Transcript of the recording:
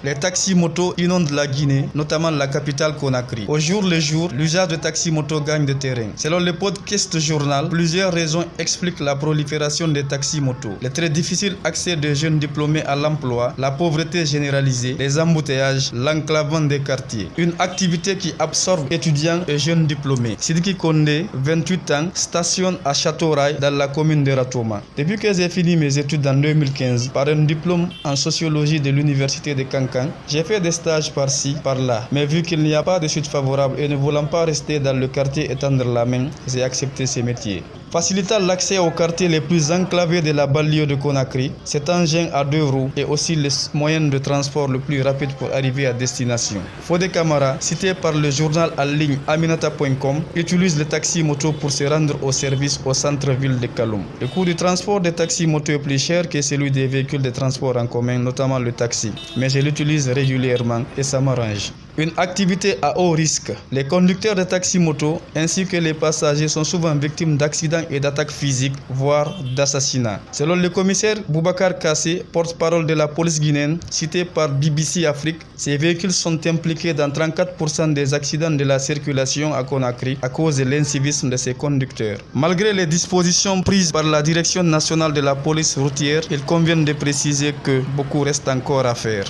Les taxis-motos inondent la Guinée, notamment la capitale Conakry. Au jour le jour, l'usage de taxis-motos gagne de terrain. Selon le podcast journal, plusieurs raisons expliquent la prolifération des taxis-motos. Le très difficile accès des jeunes diplômés à l'emploi, la pauvreté généralisée, les embouteillages, l'enclavement des quartiers. Une activité qui absorbe étudiants et jeunes diplômés. Sidiki Kondé, 28 ans, stationne à Château-Rail dans la commune de Ratoma. Depuis que j'ai fini mes études en 2015 par un diplôme en sociologie de l'université de Cancan, j'ai fait des stages par-ci, par-là. Mais vu qu'il n'y a pas de suite favorable et ne voulant pas rester dans le quartier et tendre la main, j'ai accepté ces métiers. Facilitant l'accès aux quartiers les plus enclavés de la banlieue de Conakry, cet engin à 2 roues est aussi le moyen de transport le plus rapide pour arriver à destination. Fodé Camara, cité par le journal en ligne Aminata.com, utilise le taxi-moto pour se rendre au service au centre-ville de Kaloum. Le coût du transport des taxis-moto est plus cher que celui des véhicules de transport en commun, notamment le taxi. Mais je l'utilise régulièrement et ça m'arrange. Une activité à haut risque. Les conducteurs de taxi-moto ainsi que les passagers sont souvent victimes d'accidents et d'attaques physiques, voire d'assassinats. Selon le commissaire Boubacar Kassé, porte-parole de la police guinéenne, cité par BBC Afrique, ces véhicules sont impliqués dans 34% des accidents de la circulation à Conakry à cause de l'incivisme de ses conducteurs. Malgré les dispositions prises par la Direction nationale de la police routière, il convient de préciser que beaucoup reste encore à faire.